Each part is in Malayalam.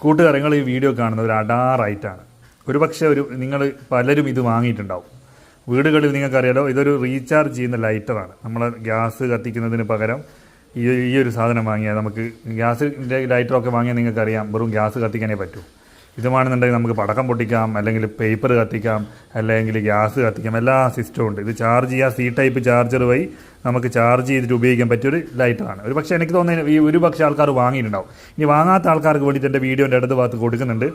കൂട്ടുകാർ നിങ്ങൾ ഈ വീഡിയോ കാണുന്നത് ഒരു അഡാറായിട്ടാണ്. ഒരുപക്ഷെ നിങ്ങൾ പലരും ഇത് വാങ്ങിയിട്ടുണ്ടാവും. വീടുകളിൽ നിങ്ങൾക്കറിയാലോ, ഇതൊരു റീചാർജ് ചെയ്യുന്ന ലൈറ്ററാണ്. നമ്മൾ ഗ്യാസ് കത്തിക്കുന്നതിന് പകരം ഈ ഒരു സാധനം വാങ്ങിയാൽ നമുക്ക് ഗ്യാസിൻ്റെ ലൈറ്ററൊക്കെ വാങ്ങിയാൽ നിങ്ങൾക്കറിയാം വെറും ഗ്യാസ് കത്തിക്കാനേ പറ്റൂ. ഇതുമാണെന്നുണ്ടെങ്കിൽ നമുക്ക് പടക്കം പൊട്ടിക്കാം, അല്ലെങ്കിൽ പേപ്പർ കത്തിക്കാം, അല്ലെങ്കിൽ ഗ്യാസ് കത്തിക്കാം, എല്ലാ സിസ്റ്റവും ഉണ്ട്. ഇത് ചാർജ് ചെയ്യുക, സി ടൈപ്പ് ചാർജർ വഴി നമുക്ക് ചാർജ് ചെയ്തിട്ട് ഉപയോഗിക്കാൻ പറ്റിയൊരു ലൈറ്ററാണ്. ഒരു പക്ഷേ എനിക്ക് തോന്നുന്നത് ഈ പക്ഷേ ആൾക്കാർ വാങ്ങിയിട്ടുണ്ടാവും. ഇനി വാങ്ങാത്ത ആൾക്കാർക്ക് വേണ്ടിയിട്ട് എൻ്റെ വീഡിയോൻ്റെ അടുത്ത ഭാഗത്ത് കൊടുക്കുന്നുണ്ട്.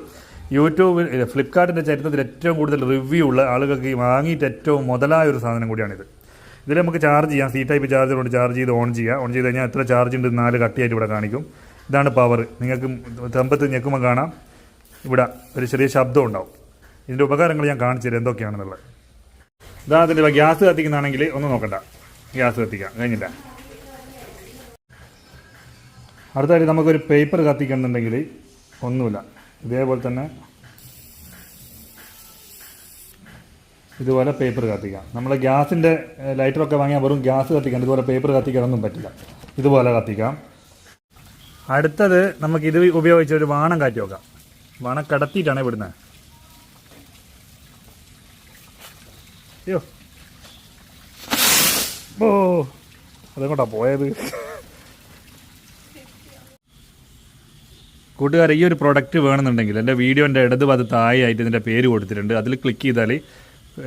യൂട്യൂബിൽ ഫ്ലിപ്കാർട്ടിൻ്റെ ചരിത്രത്തിൽ ഏറ്റവും കൂടുതൽ റിവ്യൂ ഉള്ള ആളുകൾക്ക് വാങ്ങിയിട്ട് ഏറ്റവും മുതലായ ഒരു സാധനം കൂടിയാണിത്. ഇതിൽ നമുക്ക് ചാർജ് ചെയ്യാം, സി ടൈപ്പ് ചാർജർ കൊണ്ട് ചാർജ് ചെയ്ത് ഓൺ ചെയ്യുക. ഓൺ ചെയ്ത് കഴിഞ്ഞാൽ എത്ര ചാർജ് ഉണ്ട് 4 കട്ടിയായിട്ട് ഇവിടെ കാണിക്കും. ഇതാണ് പവർ. നിങ്ങൾക്ക് തെമ്പത്ത് ഞെക്കുമ്പോൾ കാണാം ഇവിടെ ഒരു ചെറിയ ശബ്ദം ഉണ്ടാവും. ഇതിൻ്റെ ഉപകാരങ്ങൾ ഞാൻ കാണിച്ചു തരാം എന്തൊക്കെയാണെന്നുള്ളത്. ഉദാഹരണത്തിന് ഗ്യാസ് കത്തിക്കുന്നതാണെങ്കിൽ ഒന്നും നോക്കണ്ട, ഗ്യാസ് കത്തിക്കാം, കഴിഞ്ഞില്ല. അടുത്തായിട്ട് നമുക്കൊരു പേപ്പർ കത്തിക്കണമെന്നുണ്ടെങ്കിൽ ഒന്നുമില്ല, ഇതേപോലെ തന്നെ ഇതുപോലെ പേപ്പർ കത്തിക്കാം. നമ്മൾ ഗ്യാസിൻ്റെ ലൈറ്ററൊക്കെ വാങ്ങിയാൽ വെറും ഗ്യാസ് കത്തിക്കാം, ഇതുപോലെ പേപ്പർ കത്തിക്കാനൊന്നും പറ്റില്ല. ഇതുപോലെ കത്തിക്കാം. അടുത്തത് നമുക്കിത് ഉപയോഗിച്ച് ഒരു വാണം കാറ്റി നോക്കാം. വാണം കടത്തിയിട്ടാണ് ഇവിടുന്ന്. അയ്യോ ഓ അതെങ്ങോട്ടാ പോയത്? കൂട്ടുകാരെ, ഈ ഒരു പ്രൊഡക്റ്റ് വേണമെന്നുണ്ടെങ്കിൽ എൻ്റെ വീഡിയോൻ്റെ ഇടതുഭാഗത്ത് താഴെയായിട്ട് ഇതിൻ്റെ പേര് കൊടുത്തിട്ടുണ്ട്. അതിൽ ക്ലിക്ക് ചെയ്താൽ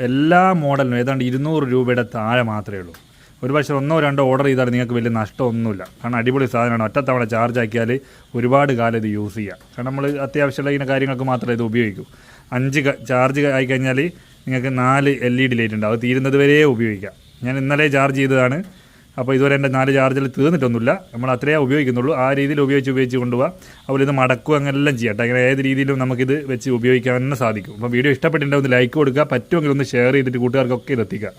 എല്ലാ മോഡലിനും ഏതാണ്ട് 200 രൂപയുടെ താഴെ മാത്രമേ ഉള്ളൂ. ഒരു പക്ഷേ 1-2 ഓർഡർ ചെയ്താൽ നിങ്ങൾക്ക് വലിയ നഷ്ടമൊന്നുമില്ല. കാരണം അടിപൊളി സാധനമാണ്. ഒറ്റത്തവണ ചാർജ് ആക്കിയാൽ ഒരുപാട് കാലം ഇത് യൂസ് ചെയ്യാം. കാരണം നമ്മൾ അത്യാവശ്യമുള്ള ഇങ്ങനെ കാര്യങ്ങൾക്ക് മാത്രമേ ഇത് ഉപയോഗിക്കൂ. 5 ചാർജ് ആയിക്കഴിഞ്ഞാൽ നിങ്ങൾക്ക് 4 LED ലൈറ്റ് ഉണ്ട്. അത് തീരുന്നത് വരെ ഉപയോഗിക്കാം. ഞാൻ ഇന്നലെ ചാർജ് ചെയ്തതാണ്. അപ്പോൾ ഇതുവരെ എൻ്റെ 4 ചാർജിൽ തീർന്നിട്ടൊന്നുമില്ല. നമ്മൾ അത്രയേ ഉപയോഗിക്കുന്നുള്ളൂ. ആ രീതിയിൽ ഉപയോഗിച്ച് കൊണ്ടുപോകാം. അതുപോലെ ഇത് മടക്കുക, അങ്ങനെല്ലാം ചെയ്യാം. അങ്ങനെ ഏത് രീതിയിലും നമുക്കിത് വെച്ച് ഉപയോഗിക്കാൻ തന്നെ സാധിക്കും. അപ്പോൾ വീഡിയോ ഇഷ്ടപ്പെട്ടിട്ടുണ്ടെങ്കിൽ ഒന്ന് ലൈക്ക് കൊടുക്കുക, പറ്റുമെങ്കിൽ ഒന്ന് ഷെയർ ചെയ്തിട്ട് കൂട്ടുകാർക്കൊക്കെ ഇത് എത്തിക്കുക.